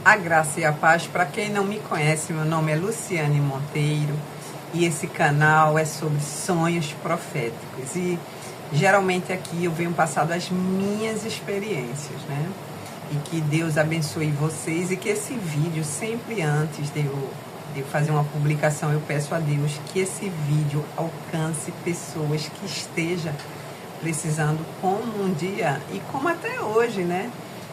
A graça e a paz. Para quem não me conhece, meu nome é Luciane Monteiro e esse canal é sobre sonhos proféticos. E geralmente aqui eu venho passando as minhas experiências, né? E que Deus abençoe vocês e que esse vídeo, sempre antes de eu fazer uma publicação, eu peço a Deus que esse vídeo alcance pessoas que estejam precisando, como um dia e como até hoje, né?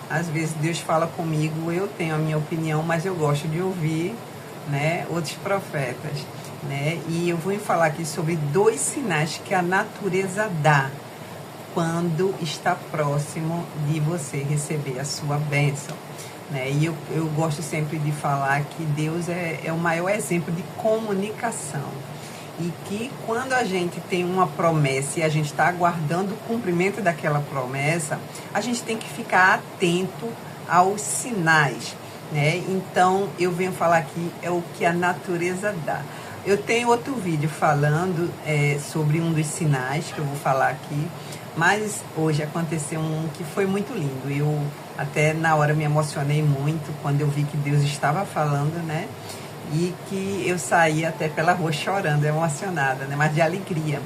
Às vezes Deus fala comigo, eu tenho a minha opinião, mas eu gosto de ouvir, né, outros profetas, né? E eu vou falar aqui sobre 2 sinais que a natureza dá quando está próximo de você receber a sua bênção, né? E eu gosto sempre de falar que Deus é o maior exemplo de comunicação. E que quando a gente tem uma promessa e a gente está aguardando o cumprimento daquela promessa, a gente tem que ficar atento aos sinais, né? Então, eu venho falar aqui, é o que a natureza dá. Eu tenho outro vídeo falando sobre um dos sinais que eu vou falar aqui, mas hoje aconteceu um que foi muito lindo. Eu até na hora me emocionei muito quando eu vi que Deus estava falando, né? E que eu saí até pela rua chorando, emocionada, né? Mas de alegria,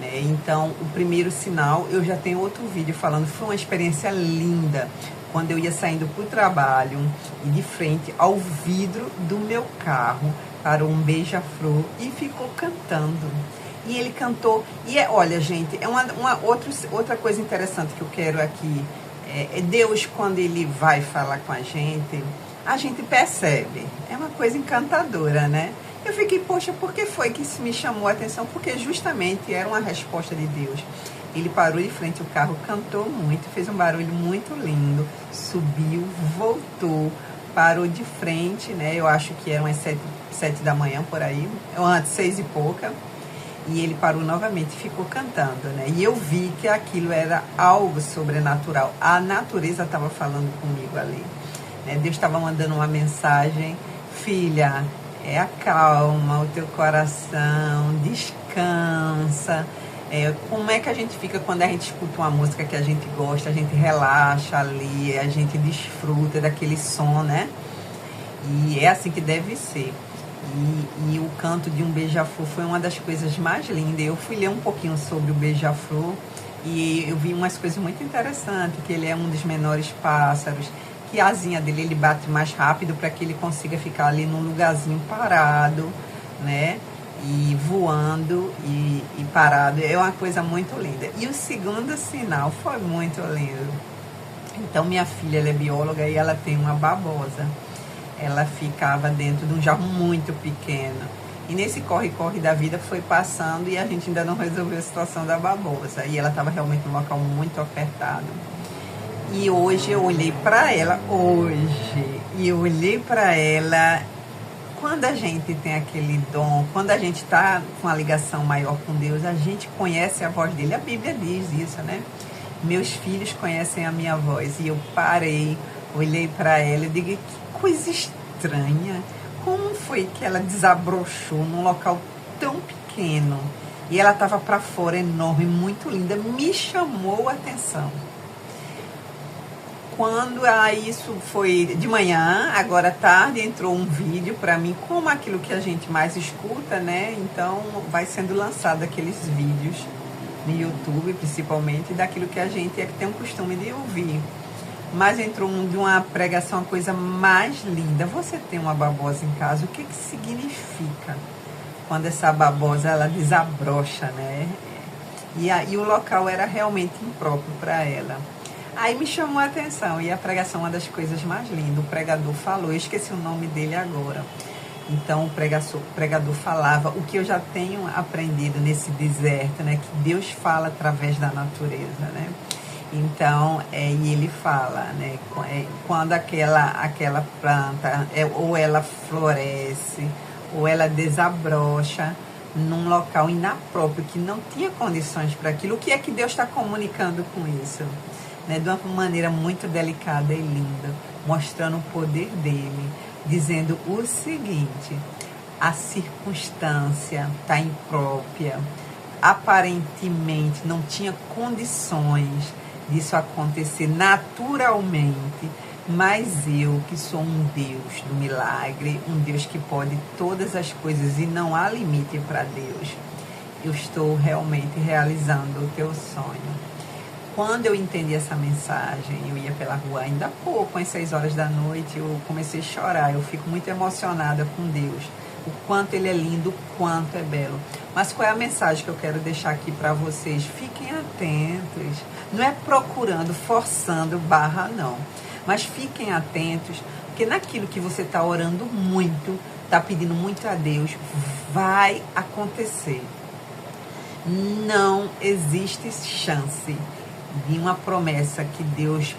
né? Então, o primeiro sinal, eu já tenho outro vídeo falando, foi uma experiência linda, quando eu ia saindo para o trabalho e de frente ao vidro do meu carro parou um beija-flor e ficou cantando. E ele cantou, e olha gente, é outra coisa interessante que eu quero aqui, Deus, quando ele vai falar com a gente percebe. É uma coisa encantadora, né? Eu fiquei, poxa, por que foi que isso me chamou a atenção? Porque justamente era uma resposta de Deus. Ele parou de frente ao carro, cantou muito, fez um barulho muito lindo, subiu, voltou, parou de frente, né? Eu acho que eram as 7 da manhã, por aí, ou antes, 6 e pouca. E ele parou novamente e ficou cantando, né? E eu vi que aquilo era algo sobrenatural. A natureza estava falando comigo ali. Deus estava mandando uma mensagem, filha, acalma o teu coração, descansa. Como é que a gente fica quando a gente escuta uma música que a gente gosta, a gente relaxa ali, a gente desfruta daquele som, né? E é assim que deve ser. E o canto de um beija-flor foi uma das coisas mais lindas. Eu fui ler um pouquinho sobre o beija-flor e eu vi umas coisas muito interessantes, que ele é um dos menores pássaros, que a asinha dele ele bate mais rápido para que ele consiga ficar ali num lugarzinho parado, né? E voando e parado. É uma coisa muito linda. E o segundo sinal foi muito lindo. Então, minha filha, ela é bióloga e ela tem uma babosa. Ela ficava dentro de um jarro muito pequeno. E nesse corre-corre da vida foi passando e a gente ainda não resolveu a situação da babosa. E ela estava realmente num local muito apertado. E hoje eu olhei para ela, quando a gente tem aquele dom, quando a gente está com uma ligação maior com Deus, a gente conhece a voz dele. A Bíblia diz isso, né? Meus filhos conhecem a minha voz. E eu parei, olhei para ela e digo, que coisa estranha. Como foi que ela desabrochou num local tão pequeno? E ela estava para fora, enorme, muito linda, me chamou a atenção. Quando isso foi de manhã, agora à tarde, entrou um vídeo para mim, como aquilo que a gente mais escuta, né? Então, vai sendo lançado aqueles vídeos no YouTube, principalmente, daquilo que a gente tem o costume de ouvir. Mas entrou de uma pregação, a coisa mais linda. Você tem uma babosa em casa, o que significa quando essa babosa, ela desabrocha, né? E o local era realmente impróprio para ela. Aí me chamou a atenção, e a pregação é uma das coisas mais lindas. O pregador falou, eu esqueci o nome dele agora. Então o pregador falava o que eu já tenho aprendido nesse deserto, né? Que Deus fala através da natureza, né? Então, e ele fala, né? Quando aquela planta, ou ela floresce, ou ela desabrocha num local inapróprio, que não tinha condições para aquilo, o que é que Deus está comunicando com isso? Né, de uma maneira muito delicada e linda, mostrando o poder dele, dizendo o seguinte: a circunstância está imprópria, aparentemente não tinha condições disso acontecer naturalmente, Mas eu, que sou um Deus do milagre, um Deus que pode todas as coisas e não há limite para Deus, eu estou realmente realizando o teu sonho. Quando eu entendi essa mensagem, eu ia pela rua ainda há pouco, às 6 horas da noite, eu comecei a chorar. Eu fico muito emocionada com Deus, o quanto Ele é lindo, o quanto é belo. Mas qual é a mensagem que eu quero deixar aqui para vocês? Fiquem atentos. Não é procurando, forçando, não. Mas fiquem atentos, porque naquilo que você está orando muito, está pedindo muito a Deus, vai acontecer. Não existe chance de uma promessa que Deus,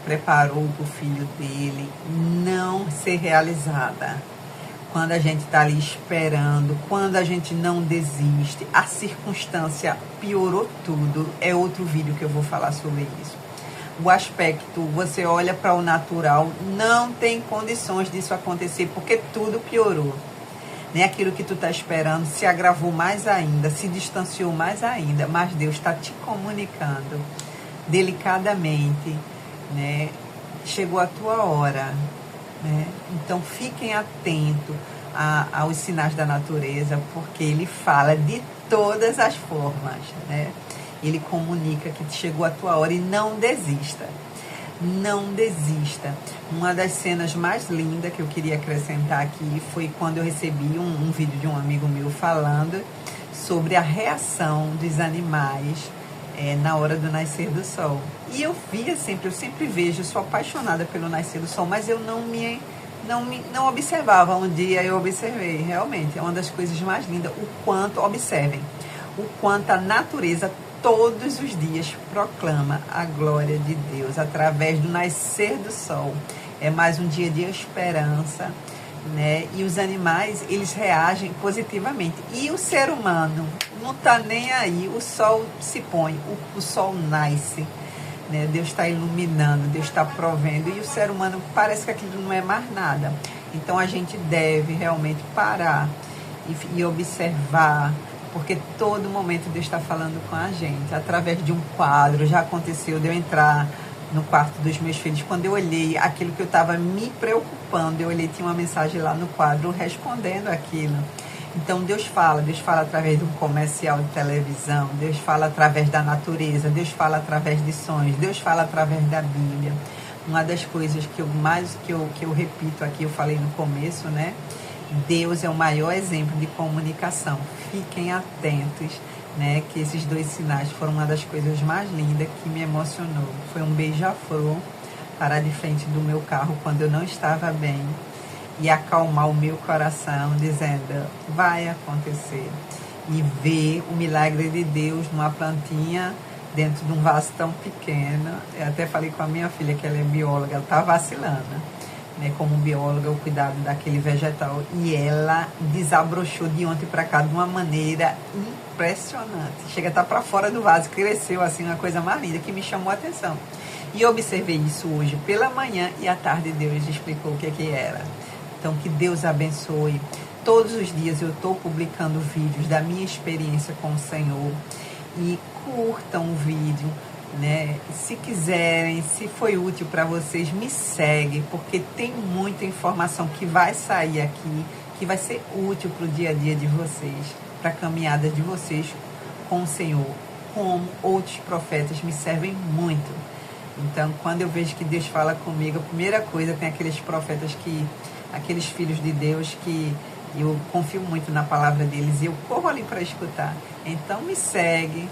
preparou para o filho dele não ser realizada. Quando a gente está ali esperando, quando a gente não desiste, a circunstância piorou tudo. É outro vídeo que eu vou falar sobre isso. O aspecto, você olha para o natural, não tem condições disso acontecer, porque tudo piorou. Aquilo que tu está esperando se agravou mais ainda, se distanciou mais ainda, mas Deus está te comunicando delicadamente, chegou a tua hora, Então fiquem atentos aos sinais da natureza, porque Ele fala de todas as formas, Ele comunica que chegou a tua hora e não desista. Não desista. Uma das cenas mais lindas que eu queria acrescentar aqui foi quando eu recebi um vídeo de um amigo meu falando sobre a reação dos animais na hora do nascer do sol. E eu sempre vejo, eu sou apaixonada pelo nascer do sol, mas eu não observava. Um dia eu observei, realmente, é uma das coisas mais lindas, observem, o quanto a natureza todos os dias proclama a glória de Deus através do nascer do sol. É mais um dia de esperança, E os animais, eles reagem positivamente. E o ser humano não está nem aí. O sol se põe, o sol nasce, Deus está iluminando, Deus está provendo. E o ser humano parece que aquilo não é mais nada. Então a gente deve realmente parar e observar, porque todo momento Deus está falando com a gente, através de um quadro. Já aconteceu de eu entrar no quarto dos meus filhos, quando eu olhei aquilo que eu estava me preocupando, eu olhei, tinha uma mensagem lá no quadro respondendo aquilo. Então Deus fala através de um comercial de televisão, Deus fala através da natureza, Deus fala através de sonhos, Deus fala através da Bíblia. Uma das coisas que eu repito aqui, eu falei no começo, Deus é o maior exemplo de comunicação. Fiquem atentos, que esses 2 sinais foram uma das coisas mais lindas que me emocionou. Foi um beija-flor parar de frente do meu carro quando eu não estava bem e acalmar o meu coração, dizendo, vai acontecer. E ver o milagre de Deus numa plantinha dentro de um vaso tão pequeno. Eu até falei com a minha filha, que ela é bióloga, ela está vacilando, como bióloga, o cuidado daquele vegetal, e ela desabrochou de ontem para cá de uma maneira impressionante. Chega a estar para fora do vaso, cresceu assim, uma coisa mais linda que me chamou a atenção. E eu observei isso hoje pela manhã e à tarde Deus explicou o que era. Então que Deus abençoe. Todos os dias eu estou publicando vídeos da minha experiência com o Senhor, e curtam o vídeo. Se quiserem, se foi útil para vocês, me segue, porque tem muita informação que vai sair aqui, que vai ser útil para o dia a dia de vocês, para a caminhada de vocês com o Senhor, como outros profetas me servem muito. Então, quando eu vejo que Deus fala comigo, a primeira coisa, tem aqueles profetas aqueles filhos de Deus que eu confio muito na palavra deles e eu corro ali para escutar. Então me segue,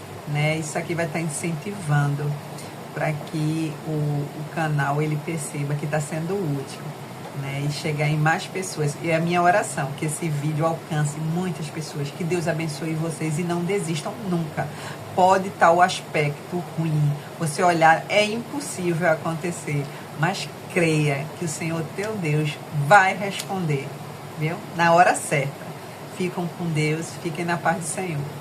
Isso aqui vai estar incentivando para que o canal ele perceba que está sendo útil, E chegar em mais pessoas. E é a minha oração, que esse vídeo alcance muitas pessoas, que Deus abençoe vocês e não desistam nunca. Pode estar o aspecto ruim, você olhar, é impossível acontecer, mas creia que o Senhor teu Deus vai responder, viu? Na hora certa. Ficam com Deus, fiquem na paz do Senhor.